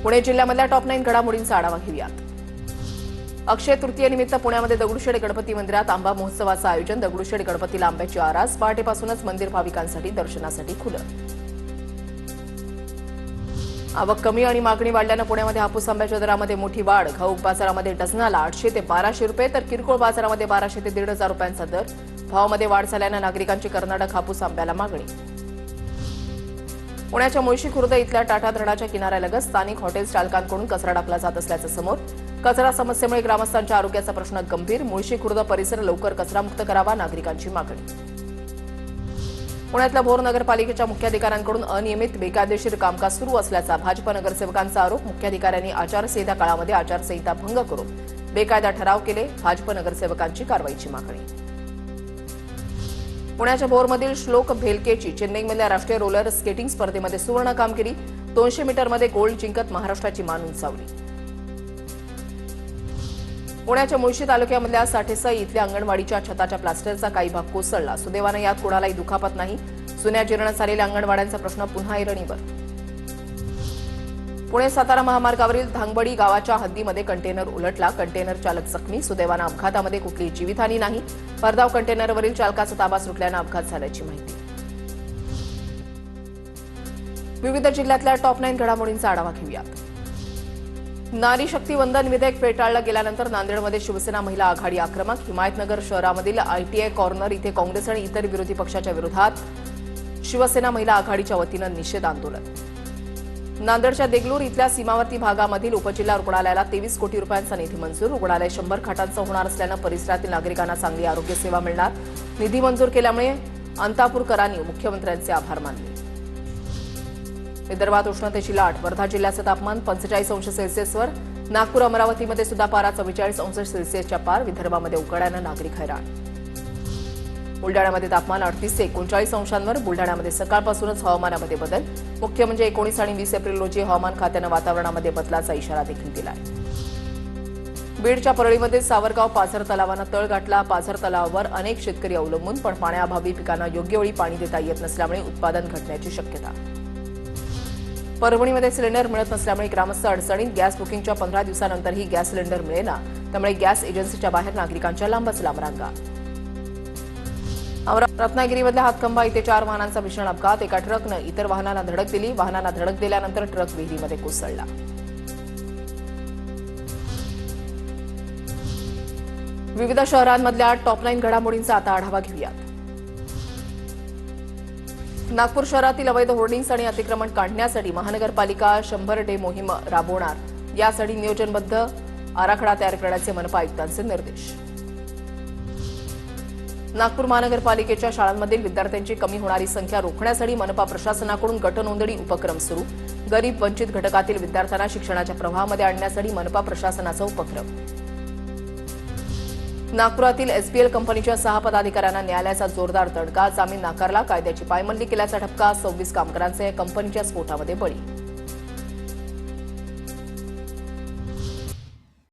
Pune जिल्ह्यामधल्या top 9 घडामोडींचा आढावा घेऊयात। अक्षय तृतीयेनिमित्त पुण्यामध्ये दगडूशेठ गणपती मंदिरात आंबा महोत्सवाचं आयोजन। दगडूशेठ गणपतीला आंब्याची आरास। पहाटेपासूनच मंदिर भाविकांसाठी दर्शनासाठी खुलं। आवक कमी आणि मागणी वाढल्यानं पुण्यामध्ये हापूस आंब्याच्या दरामध्ये मोठी वाढ। घाऊक बाजारामध्ये डझनाला 800 ते 1200 रुपये तर किरकोळ बाजारामध्ये 1200 ते 1500 रुपयांचा दर। भावामध्ये वाढ झाल्यानं नागरिकांची कर्नाटक हापूस आंब्याला मागणी। पुण्याच्या मुळशी खुर्द इथल्या टाटा धरणाच्या किनाऱ्यालगत स्थानिक हॉटेल चालकांकडून कचरा टाकला जात असल्याचं समोर। कचरा समस्येमुळे ग्रामस्थांच्या आरोग्याचा प्रश्न गंभीर। मुळशी खुर्द परिसर लवकर कचरामुक्त करावा, नागरिकांची मागणी। पुण्यातल्या भोर नगरपालिकेच्या मुख्याधिकाऱ्यांकडून अनियमित बेकायदेशीर कामकाज सुरू असल्याचा भाजप नगरसेवकांचा आरोप। मुख्याधिकाऱ्यांनी आचारसंहिता काळामध्ये आचारसंहिता भंग करून बेकायदा ठराव केले। भाजप नगरसेवकांची कारवाईची मागणी। पुण्याच्या भोरमधील श्लोक भेलकेची चेन्नईमधल्या राष्ट्रीय रोलर स्केटिंग स्पर्धेमध्ये सुवर्ण कामगिरी। 200 मीटरमध्ये गोल्ड जिंकत महाराष्ट्राची मान उंचावली। पुण्याच्या मुळशी तालुक्यामधल्या साठेसाई इथल्या अंगणवाडीच्या छताच्या प्लास्टरचा काही भाग कोसळला। सुदैवानं यात कोणालाही दुखापत नाही। जुन्या जीर्ण झालेल्या अंगणवाड्यांचा प्रश्न पुन्हा ऐरणीवर। पुणे सातारा महामार्गावरील धांगबडी गावाच्या हद्दीमध्ये कंटेनर उलटला। कंटेनर चालक जखमी। सुदैवानं अपघातामध्ये कुठलीही जीवितहानी नाही। भरधाव कंटेनरवरील चालकाचा ताबा सुटल्यानं अपघात झाल्याची माहिती। विविध जिल्ह्यातल्या टॉप 9 घडामोडींचा आढावा घेऊयात। नारी शक्ती वंदन विधेयक फेटाळलं गेल्यानंतर नांदेडमध्ये शिवसेना महिला आघाडी आक्रमक। हिमायतनगर शहरामधील आयटीआय कॉर्नर इथे काँग्रेस आणि इतर विरोधी पक्षाच्या विरोधात शिवसेना महिला आघाडीच्या वतीनं निषेध आंदोलन। नांदेडच्या देगलूर इथल्या सीमावर्ती भागामधील उपजिल्हा रुग्णालयाला 23 कोटी रुपयांचा निधी मंजूर। रुग्णालय 100 खाटांचं होणार असल्यानं परिसरातील नागरिकांना चांगली आरोग्य सेवा मिळणार। निधी मंजूर केल्यामुळे अंतापूरकरांनी मुख्यमंत्र्यांचे आभार मानले। विदर्भात उष्णतेची लाट। वर्धा जिल्ह्याचं तापमान 45 अंश सेल्सिअसवर। नागपूर अमरावतीमध्ये सुद्धा पारा 44 अंश सेल्सिअसच्या पार। विदर्भामध्ये उकाड्यानं नागरिक हैराण। बुलडाण्यामध्ये तापमान 38 ते 39 अंशांवर। बुलडाण्यामध्ये सकाळपासूनच हवामानामध्ये बदल। मुख्य म्हणजे 19 आणि 20 एप्रिल रोजी हवामान खात्यानं वातावरणामध्ये बदलाचा इशारा देखील दिलाय। बीडच्या परळीमध्ये सावरगाव पाझर तलावानं तळ गाठला। पाझर तलावावर अनेक शेतकरी अवलंबून, पण पाण्याअभावी पिकांना योग्य वेळी पाणी देता येत नसल्यामुळे उत्पादन घटण्याची शक्यता। परभणीमध्ये सिलेंडर मिळत नसल्यामुळे ग्रामस्थ अडचणीत। गॅस बुकिंगच्या 15 दिवसानंतरही गॅस सिलेंडर मिळेना, त्यामुळे गॅस एजन्सीच्या बाहेर नागरिकांच्या लांबच लांब रांगा। रत्नागिरीमधल्या हातखंबा इथे 4 वाहनांचा भीषण अपघात। एका ट्रकनं इतर वाहनांना धडक दिली। वाहनांना धडक दिल्यानंतर ट्रक विहिरीमध्ये कोसळला। विविध शहरांमधल्या टॉप 9 घडामोडींचा आता आढावा घेऊयात। नागपूर शहरातील अवैध होर्डिंग्स आणि अतिक्रमण काढण्यासाठी महानगरपालिका 100 डे मोहीम राबवणार। यासाठी नियोजनबद्ध आराखडा तयार करण्याचे मनपा आयुक्तांचे निर्देश। नागपूर महानगरपालिकेच्या शाळांमधील विद्यार्थ्यांची कमी होणारी संख्या रोखण्यासाठी मनपा प्रशासनाकडून गटनोंदणी उपक्रम सुरू। गरीब वंचित घटकातील विद्यार्थ्यांना शिक्षणाच्या प्रवाहामध्ये आणण्यासाठी मनपा प्रशासनाचा उपक्रम। नागपुरातील एसबीएल कंपनीच्या 6 पदाधिकाऱ्यांना न्यायालयाचा जोरदार तडका। जामीन नाकारला। कायद्याची पायमल्ली केल्याचा ठपका। 26 कामगारांचे या कंपनीच्या स्फोटामध्ये बळी।